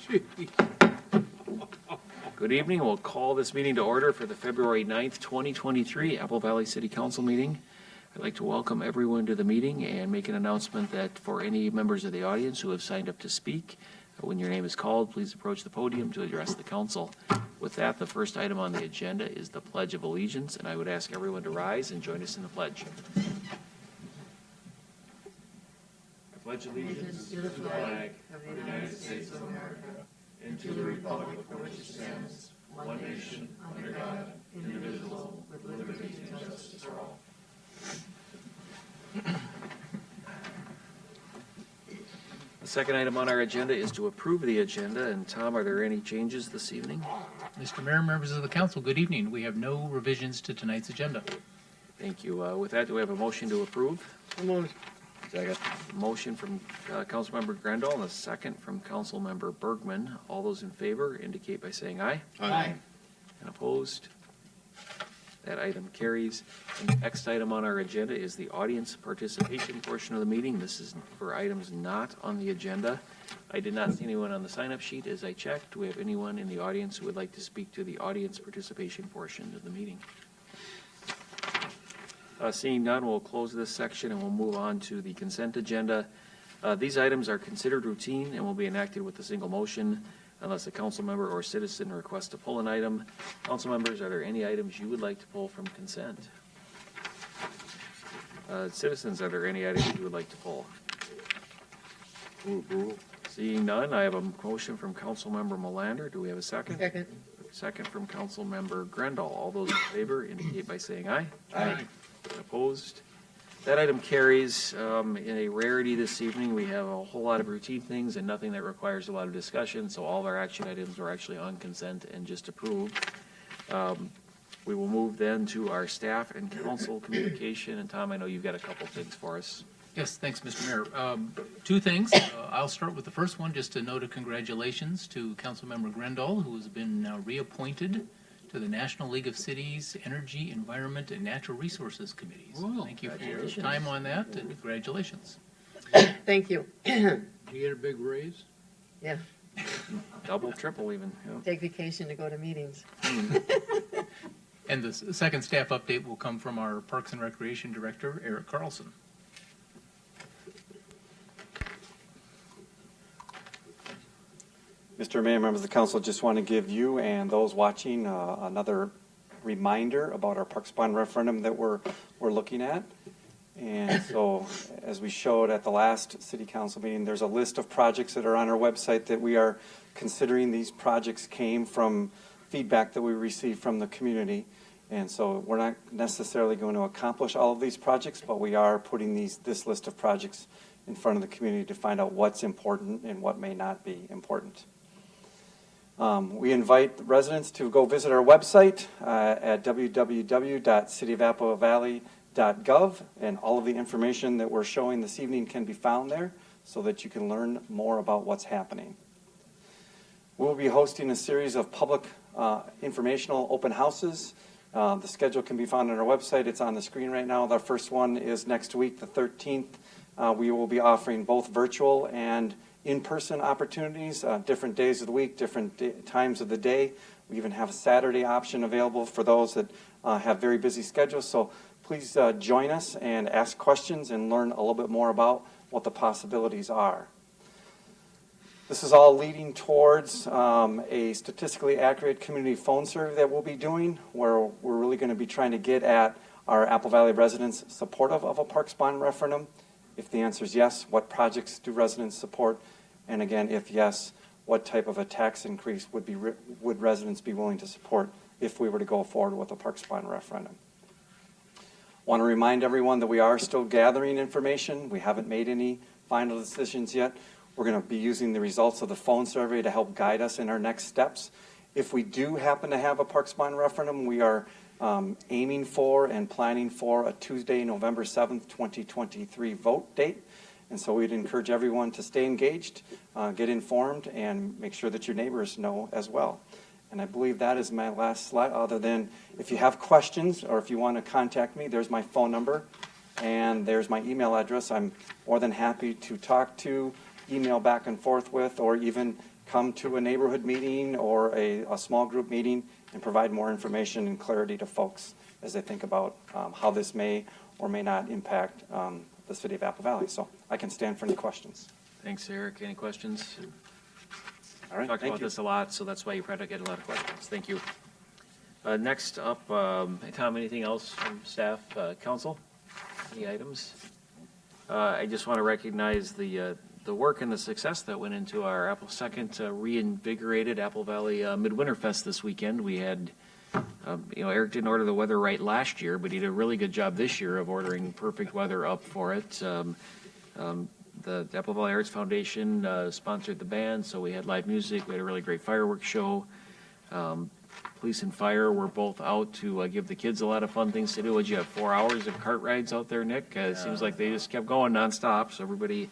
Good evening. We'll call this meeting to order for the February 9th, 2023 Apple Valley City Council meeting. I'd like to welcome everyone to the meeting and make an announcement that for any members of the audience who have signed up to speak, when your name is called, please approach the podium to address the council. With that, the first item on the agenda is the Pledge of Allegiance, and I would ask everyone to rise and join us in the pledge. I pledge allegiance to the flag of the United States of America and to the republic for which it stands, one nation, under God, indivisible, with liberty and justice for all. The second item on our agenda is to approve the agenda. And Tom, are there any changes this evening? Mr. Mayor, members of the council, good evening. We have no revisions to tonight's agenda. Thank you. With that, do we have a motion to approve? Second. Motion from Councilmember Grendel and a second from Councilmember Bergman. All those in favor indicate by saying aye. Aye. And opposed? That item carries. And the next item on our agenda is the audience participation portion of the meeting. This is for items not on the agenda. I did not see anyone on the sign-up sheet as I checked. Do we have anyone in the audience who would like to speak to the audience participation portion of the meeting? Seeing none, we'll close this section and we'll move on to the consent agenda. These items are considered routine and will be enacted with a single motion unless a council member or citizen requests to pull an item. Council members, are there any items you would like to pull from consent? Citizens, are there any items you would like to pull? Seeing none, I have a motion from Councilmember Melander. Do we have a second? Second. Second from Councilmember Grendel. All those in favor indicate by saying aye. Aye. Opposed? That item carries. In a rarity this evening, we have a whole lot of routine things and nothing that requires a lot of discussion, so all of our action items are actually on consent and just approved. We will move then to our staff and council communication. And Tom, I know you've got a couple things for us. Yes, thanks, Mr. Mayor. Two things. I'll start with the first one, just to note a congratulations to Councilmember Grendel, who has been now reappointed to the National League of Cities Energy, Environment, and Natural Resources Committees. Wow. Thank you for your time on that, and congratulations. Thank you. Did you get a big raise? Yeah, Double, triple even. Yeah. take vacation to go to meetings. And the second staff update will come from our Parks and Recreation Director, Eric Carlson. Mr. Mayor, members of the council, just want to give you and those watching another reminder about our Parks Bond referendum that we're looking at. And so, as we showed at the last city council meeting, there's a list of projects that are on our website that we are considering. These projects came from feedback that we received from the community. And so we're not necessarily going to accomplish all of these projects, but we are putting this list of projects in front of the community to find out what's important and what may not be important. We invite residents to go visit our website at www.cityofapplevalley.gov, and all of the information that we're showing this evening can be found there so that you can learn more about what's happening. We'll be hosting a series of public informational open houses. The schedule can be found on our website. It's on the screen right now. Our first one is next week, the 13th. We will be offering both virtual and in-person opportunities, different days of the week, different times of the day. We even have a Saturday option available for those that have very busy schedules. So please join us and ask questions and learn a little bit more about what the possibilities are. This is all leading towards a statistically accurate community phone survey that we'll be doing, where we're really going to be trying to get at our Apple Valley residents supportive of a Parks Bond referendum. If the answer is yes, what projects do residents support? And again, if yes, what type of a tax increase would residents be willing to support if we were to go forward with a Parks Bond referendum? Want to remind everyone that we are still gathering information. We haven't made any final decisions yet. We're going to be using the results of the phone survey to help guide us in our next steps. If we do happen to have a Parks Bond referendum, we are aiming for and planning for a Tuesday, November 7th, 2023 vote date. And so we'd encourage everyone to stay engaged, get informed, and make sure that your neighbors know as well. And I believe that is my last slide, other than if you have questions or if you want to contact me, there's my phone number and there's my email address. I'm more than happy to talk to, email back and forth with, or even come to a neighborhood meeting or a small group meeting and provide more information and clarity to folks as they think about how this may or may not impact the city of Apple Valley. So I can stand for any questions. Thanks, Eric. Any questions? All right, Talked thank about you. this a lot, so that's why you probably get a lot of questions. Thank you. Next up, Tom, anything else from staff, council? Any items? I just want to recognize the work and the success that went into our second reinvigorated Apple Valley Midwinter Fest this weekend. We had, Eric didn't order the weather right last year, but he did a really good job this year of ordering perfect weather up for it. The Apple Valley Arts Foundation sponsored the band, so we had live music. We had a really great fireworks show. Police and fire were both out to give the kids a lot of fun things to do. Would you have 4 hours of cart rides out there, Nick? It seems like they just kept going nonstop, so everybody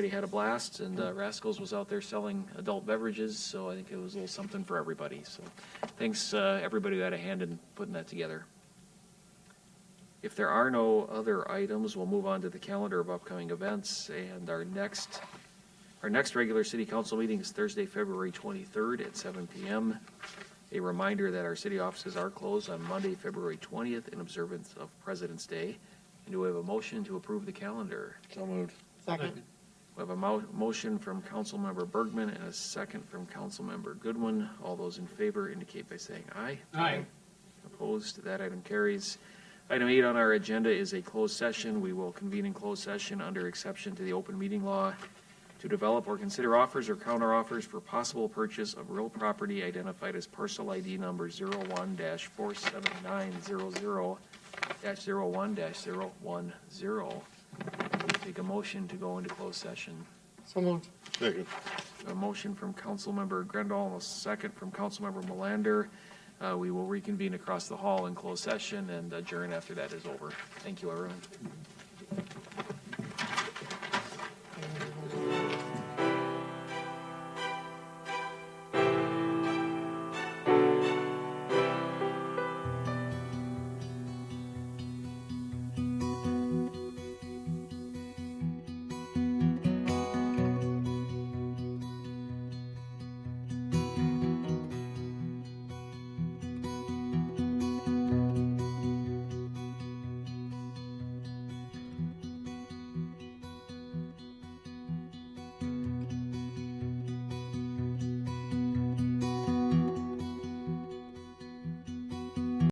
had a blast, and Rascals was out there selling adult beverages, so I think it was a little something for everybody. So thanks everybody who had a hand in putting that together. If there are no other items, we'll move on to the calendar of upcoming events, and our next regular city council meeting is Thursday, February 23rd at 7 p.m. A reminder that our city offices are closed on Monday, February 20th in observance of President's Day. And do we have a motion to approve the calendar? So moved. Second. We have a motion from Councilmember Bergman and a second from Councilmember Goodwin. All those in favor indicate by saying aye. Aye. Opposed? That item carries. Item 8 on our agenda is a closed session. We will convene in closed session under exception to the open meeting law to develop or consider offers or counteroffers for possible purchase of real property identified as parcel ID number 01-47900-01-010. Take a motion to go into closed session. So moved. Second. A motion from Councilmember Grendel and a second from Councilmember Melander. We will reconvene across the hall in closed session and adjourn after that is over. Thank you, everyone.